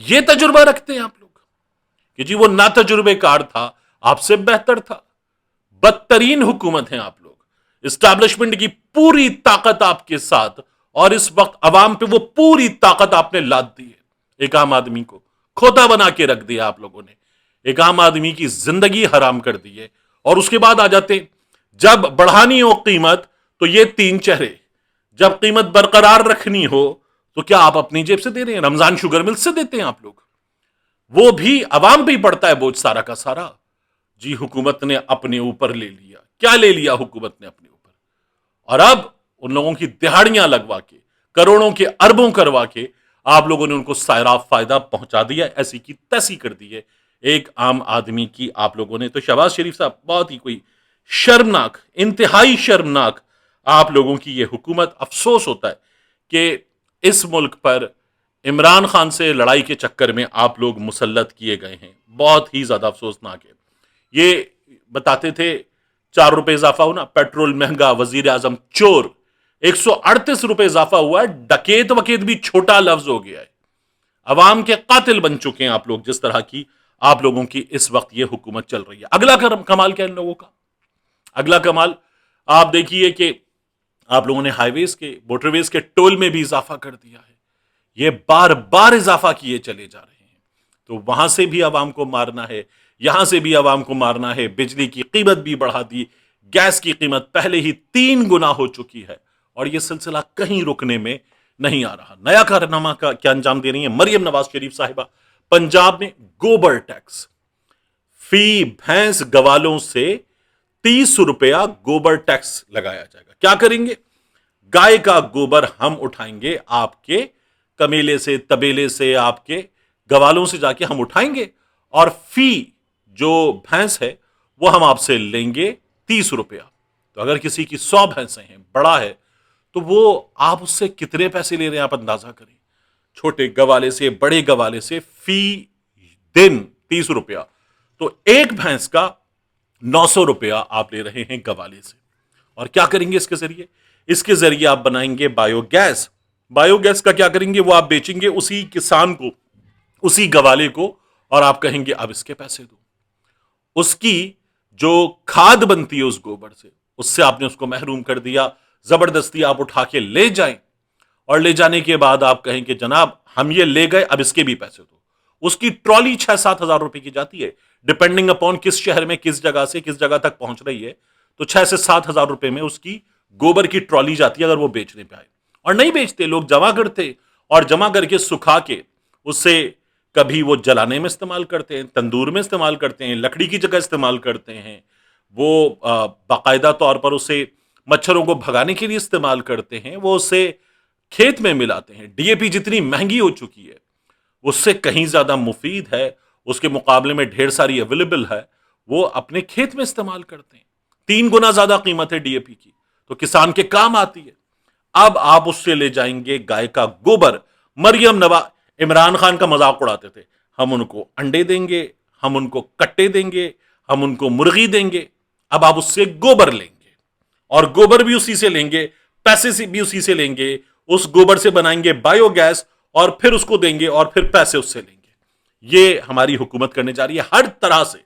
یہ تجربہ رکھتے ہیں آپ لوگ کہ جی وہ نا تجربے کار تھا، آپ سے بہتر تھا؟ بدترین حکومت ہیں آپ لوگ، اسٹیبلشمنٹ کی پوری طاقت آپ کے ساتھ، اور اس وقت عوام پہ وہ پوری طاقت آپ نے لاد دی ہے۔ ایک عام آدمی کو کھوتا بنا کے رکھ دیا آپ لوگوں نے، ایک عام آدمی کی زندگی حرام کر دی ہے۔ اور اس کے بعد آ جاتے ہیں جب بڑھانی ہو قیمت تو یہ تین چہرے، جب قیمت برقرار رکھنی ہو تو کیا آپ اپنی جیب سے دے رہے ہیں؟ رمضان شوگر مل سے دیتے ہیں آپ لوگ، وہ بھی عوام پہ ہی پڑتا ہے بوجھ سارا کا سارا۔ جی حکومت نے اپنے اوپر لے لیا، کیا لے لیا حکومت نے اپنے اوپر؟ اور اب ان لوگوں کی دہاڑیاں لگوا کے، کروڑوں کے اربوں کروا کے آپ لوگوں نے ان کو سائراب فائدہ پہنچا دیا، ایسی کی تیسی کر دی ہے ایک عام آدمی کی۔ آپ لوگوں نے تو شہباز شریف صاحب بہت ہی کوئی شرمناک، انتہائی شرمناک آپ لوگوں کی یہ حکومت۔ افسوس ہوتا ہے کہ اس ملک پر عمران خان سے لڑائی کے چکر میں آپ لوگ مسلط کیے گئے ہیں، بہت ہی زیادہ افسوسناک ہے۔ یہ بتاتے تھے 4 روپے اضافہ ہونا، پیٹرول مہنگا، وزیر اعظم چور، 138 روپے اضافہ ہوا ہے، ڈکیت وکیت بھی چھوٹا لفظ ہو گیا ہے۔ عوام کے قاتل بن چکے ہیں آپ لوگ، جس طرح کی آپ لوگوں کی اس وقت یہ حکومت چل رہی ہے۔ اگلا کمال کیا ان لوگوں کا؟ اگلا کمال آپ دیکھیے کہ آپ لوگوں نے ہائی ویز کے، موٹر ویز کے ٹول میں بھی اضافہ کر دیا ہے۔ یہ بار بار اضافہ کیے چلے جا رہے ہیں، تو وہاں سے بھی عوام کو مارنا ہے، یہاں سے بھی عوام کو مارنا ہے۔ بجلی کی قیمت بھی بڑھا دی، گیس کی قیمت پہلے ہی 3 گنا ہو چکی ہے، اور یہ سلسلہ کہیں رکنے میں نہیں آ رہا۔ نیا کارنامہ کا کیا انجام دے رہی ہیں مریم نواز شریف صاحبہ؟ پنجاب میں گوبر ٹیکس، فی بھینس گوالوں سے 30 روپیہ گوبر ٹیکس لگایا جائے گا۔ کیا کریں گے؟ گائے کا گوبر ہم اٹھائیں گے، آپ کے کمیلے سے، تبیلے سے، آپ کے گوالوں سے جا کے ہم اٹھائیں گے، اور فی جو بھینس ہے وہ ہم آپ سے لیں گے 30 روپیہ۔ تو اگر کسی کی 100 بھینسیں ہیں، بڑا ہے، تو وہ آپ اس سے کتنے پیسے لے رہے ہیں آپ اندازہ کریں۔ چھوٹے گوالے سے، بڑے گوالے سے فی دن 30 روپیہ، تو ایک بھینس کا 900 روپیہ آپ لے رہے ہیں گوالے سے۔ اور کیا کریں گے اس کے ذریعے؟ اس کے ذریعے آپ بنائیں گے بایو گیس۔ بایو گیس کا کیا کریں گے؟ وہ آپ بیچیں گے اسی کسان کو، اسی گوالے کو، اور آپ کہیں گے اب اس کے پیسے دو۔ اس کی جو کھاد بنتی ہے اس گوبر سے آپ نے اس کو محروم کر دیا۔ زبردستی آپ اٹھا کے لے جائیں، اور لے جانے کے بعد آپ کہیں کہ جناب ہم یہ لے گئے، اب اس کے بھی پیسے دو۔ اس کی ٹرالی 6-7 ہزار روپے کی جاتی ہے، ڈپینڈنگ اپون کس شہر میں، کس جگہ سے کس جگہ تک پہنچ رہی ہے، تو 6 سے 7 ہزار روپے میں اس کی گوبر کی ٹرالی جاتی ہے اگر وہ بیچنے پہ آئے۔ اور نہیں بیچتے، لوگ جمع کرتے، اور جمع کر کے سکھا کے اس سے کبھی وہ جلانے میں استعمال کرتے ہیں، تندور میں استعمال کرتے ہیں، لکڑی کی جگہ استعمال کرتے ہیں، وہ باقاعدہ طور پر اسے مچھروں کو بھگانے کے لیے استعمال کرتے ہیں، وہ اسے کھیت میں ملاتے ہیں۔ ڈی اے پی جتنی مہنگی ہو چکی ہے، اس سے کہیں زیادہ مفید ہے، اس کے مقابلے میں ڈھیر ساری اویلیبل ہے، وہ اپنے کھیت میں استعمال کرتے ہیں۔ 3 گنا زیادہ قیمت ہے ڈی اے پی کی، تو کسان کے کام آتی ہے۔ اب آپ اس سے لے جائیں گے گائے کا گوبر۔ مریم نواز عمران خان کا مذاق اڑاتے تھے، ہم ان کو انڈے دیں گے، ہم ان کو کٹے دیں گے، ہم ان کو مرغی دیں گے۔ اب آپ اس سے گوبر لیں گے، اور گوبر بھی اسی سے لیں گے، پیسے سے بھی اسی سے لیں گے، اس گوبر سے بنائیں گے بایو گیس، اور پھر اس کو دیں گے، اور پھر پیسے اس سے لیں گے۔ یہ ہماری حکومت کرنے جا رہی ہے۔ ہر طرح سے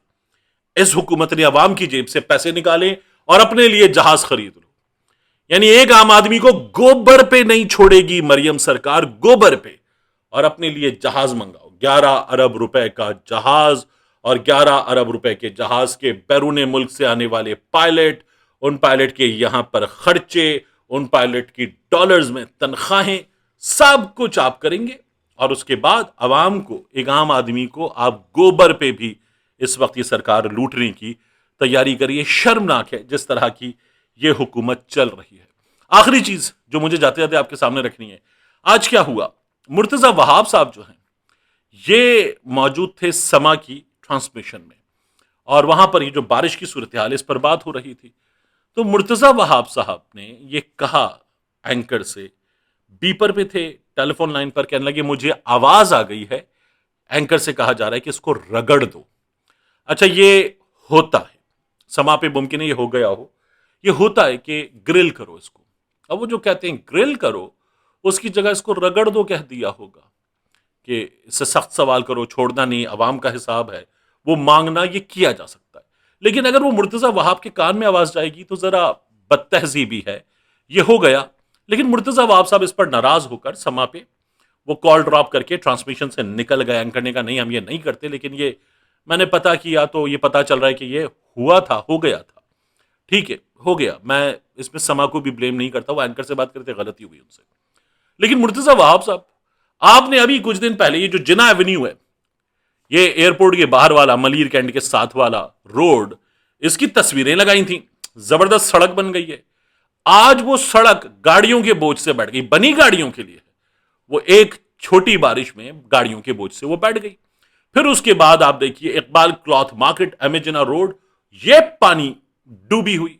اس حکومت نے عوام کی جیب سے پیسے نکالے اور اپنے لیے جہاز خرید لو۔ یعنی ایک عام آدمی کو گوبر پہ نہیں چھوڑے گی مریم سرکار، گوبر پہ، اور اپنے لیے جہاز منگاؤ۔ 11 ارب روپے کا جہاز، اور 11 ارب روپے کے جہاز کے بیرون ملک سے آنے والے پائلٹ، ان پائلٹ کے یہاں پر خرچے، ان پائلٹ کی ڈالرز میں تنخواہیں، سب کچھ آپ کریں گے، اور اس کے بعد عوام کو، ایک عام آدمی کو آپ گوبر پہ بھی اس وقت یہ سرکار لوٹنے کی تیاری کریے۔ شرمناک ہے جس طرح کی یہ حکومت چل رہی ہے۔ آخری چیز جو مجھے جاتے جاتے آپ کے سامنے رکھنی ہے، آج کیا ہوا؟ مرتضی وہاب صاحب جو ہیں یہ موجود تھے سما کی ٹرانسمیشن میں، اور وہاں پر یہ جو بارش کی صورتحال اس پر بات ہو رہی تھی، تو مرتضی وہاب صاحب نے یہ کہا اینکر سے، بیپر پہ تھے، ٹیلی فون لائن پر، کہنے لگے مجھے آواز آ گئی ہے، اینکر سے کہا جا رہا ہے کہ اس کو رگڑ دو۔ اچھا یہ ہوتا ہے سما پہ، ممکن ہے یہ ہو گیا ہو، یہ ہوتا ہے کہ گرل کرو اس کو۔ اب وہ جو کہتے ہیں گرل کرو، اس کی جگہ اس کو رگڑ دو کہہ دیا ہوگا۔ کہ اس سے سخت سوال کرو، چھوڑنا نہیں، عوام کا حساب ہے، وہ مانگنا، یہ کیا جا سکتا ہے. لیکن اگر وہ مرتضی وہاب کے کان میں آواز جائے گی تو ذرا بد تہذیبی ہے. یہ ہو گیا. لیکن مرتضی وہاب صاحب اس پر ناراض ہو کر سما پہ وہ کال ڈراپ کر کے ٹرانسمیشن سے نکل گئے. اینکر نے کہا نہیں، ہم یہ نہیں کرتے. لیکن یہ میں نے پتا کیا تو یہ پتا چل رہا ہے کہ یہ ہوا تھا، ہو گیا تھا. ٹھیک ہے، ہو گیا. میں اس میں سما کو بھی بلیم نہیں کرتا، وہ اینکر سے بات کرتے، غلطی ہوئی ان سے. لیکن مرتضی وہاب صاحب، آپ نے ابھی کچھ دن پہلے یہ جو جنا ایونیو ہے، یہ ایئرپورٹ کے باہر والا ملیر کینٹ کے ساتھ والا روڈ، اس کی تصویریں لگائی تھیں. زبردست سڑک بن گئی ہے. آج وہ سڑک گاڑیوں کے بوجھ سے بیٹھ گئی. بنی گاڑیوں کے لیے ہے. وہ ایک چھوٹی بارش میں گاڑیوں کے بوجھ سے وہ بیٹھ گئی. پھر اس کے بعد آپ دیکھیے اقبال کلاتھ مارکیٹ، امیجنا روڈ، یہ پانی ڈوبی ہوئی.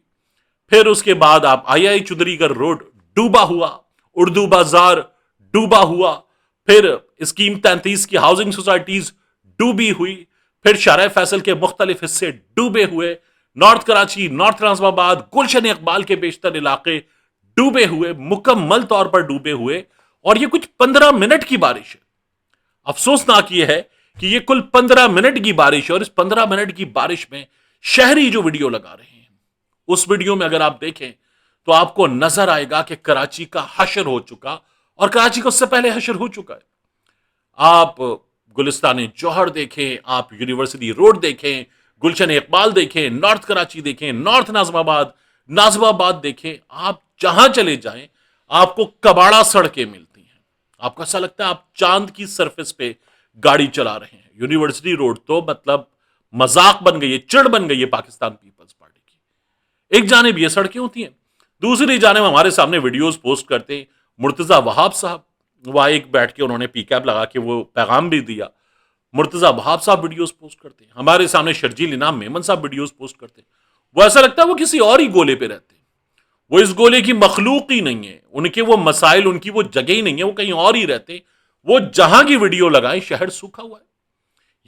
پھر اس کے بعد آپ آئی چودھری گڑھ روڈ ڈوبا ہوا، اردو بازار ڈوبا ہوا. پھر اسکیم 33 کی ہاؤسنگ سوسائٹیز ڈوبی ہوئی. پھر شارع فیصل کے مختلف حصے ڈوبے ہوئے. نارتھ کراچی، نارتھ ناظم آباد، گلشن اقبال کے بیشتر علاقے ڈوبے ہوئے، مکمل طور پر ڈوبے ہوئے. اور یہ کچھ 15 منٹ کی بارش ہے. افسوسناک یہ ہے کہ یہ کل 15 منٹ کی بارش ہے. اور اس 15 منٹ کی بارش میں شہری جو ویڈیو لگا رہے ہیں، اس ویڈیو میں اگر آپ دیکھیں تو آپ کو نظر آئے گا کہ کراچی کا حشر ہو چکا، اور کراچی کا اس سے پہلے حشر ہو چکا ہے. آپ گلستان جوہر دیکھیں، آپ یونیورسٹی روڈ دیکھیں، گلشن اقبال دیکھیں، نارتھ کراچی دیکھیں، نارتھ ناظم آباد دیکھیں. آپ جہاں چلے جائیں آپ کو کباڑا سڑکیں ملتی ہیں. آپ کو ایسا لگتا ہے آپ چاند کی سرفس پہ گاڑی چلا رہے ہیں. یونیورسٹی روڈ تو مطلب مذاق بن گئی ہے، چڑ بن گئی ہے پاکستان پیپلز پارٹی کی. ایک جانب یہ سڑکیں ہوتی ہیں، دوسری جانب ہمارے سامنے ویڈیوز پوسٹ کرتے ہیں مرتضی وہاب صاحب. وہ ایک بیٹھ کے انہوں نے پی کیپ لگا کے وہ پیغام بھی دیا. مرتضی وہاب صاحب ویڈیوز پوسٹ کرتے ہیں. ہمارے سامنے شرجیل انعام میمن صاحب ویڈیوز پوسٹ کرتے ہیں. وہ ایسا لگتا ہے وہ کسی اور ہی گولے پہ رہتے ہیں. وہ اس گولے کی مخلوق ہی نہیں ہے. ان کے وہ مسائل، ان کی وہ جگہ ہی نہیں ہے. وہ کہیں اور ہی رہتے. وہ جہاں کی ویڈیو لگائیں شہر سوکھا ہوا ہے.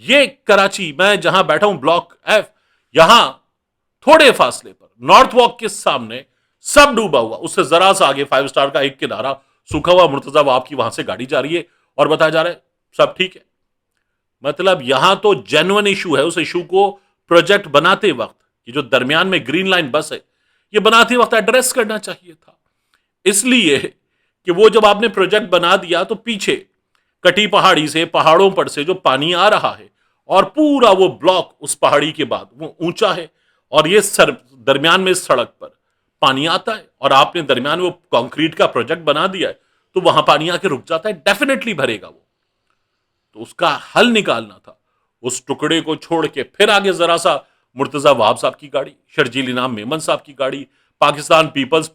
یہ کراچی، میں جہاں بیٹھا ہوں بلاک ایف، یہاں تھوڑے فاصلے پر نارتھ واک کے سامنے سب ڈوبا ہوا. اس سے ذرا سا آگے 5 اسٹار کا ایک کنارہ سوکھا ہوا. مرتضی وہاب کی وہاں سے گاڑی جا رہی ہے اور بتایا جا رہا ہے سب ٹھیک ہے. مطلب یہاں تو جینوئن ایشو ہے. اس ایشو کو پروجیکٹ بناتے وقت، یہ جو درمیان میں گرین لائن بس ہے، یہ بناتے وقت ایڈریس کرنا چاہیے تھا. اس لیے کہ وہ جب آپ نے پروجیکٹ بنا دیا تو پیچھے کٹی پہاڑی سے، پہاڑوں پر سے جو پانی آ رہا ہے، اور پورا وہ بلاک اس پہاڑی کے بعد وہ اونچا ہے، اور یہ درمیان میں اس سڑک پر پانی آتا ہے، اور آپ نے درمیان وہ کانکریٹ کا پروجیکٹ بنا دیا ہے تو وہاں پانی آ کے رک جاتا ہے. ڈیفینیٹلی بھرے گا وہ. تو اس کا حل نکالنا تھا. اس ٹکڑے کو چھوڑ کے پھر آگے ذرا سا مرتضی وہاب صاحب کی گاڑی، شرجیل انعام میمن صاحب کی گاڑی، پاکستان پیپلز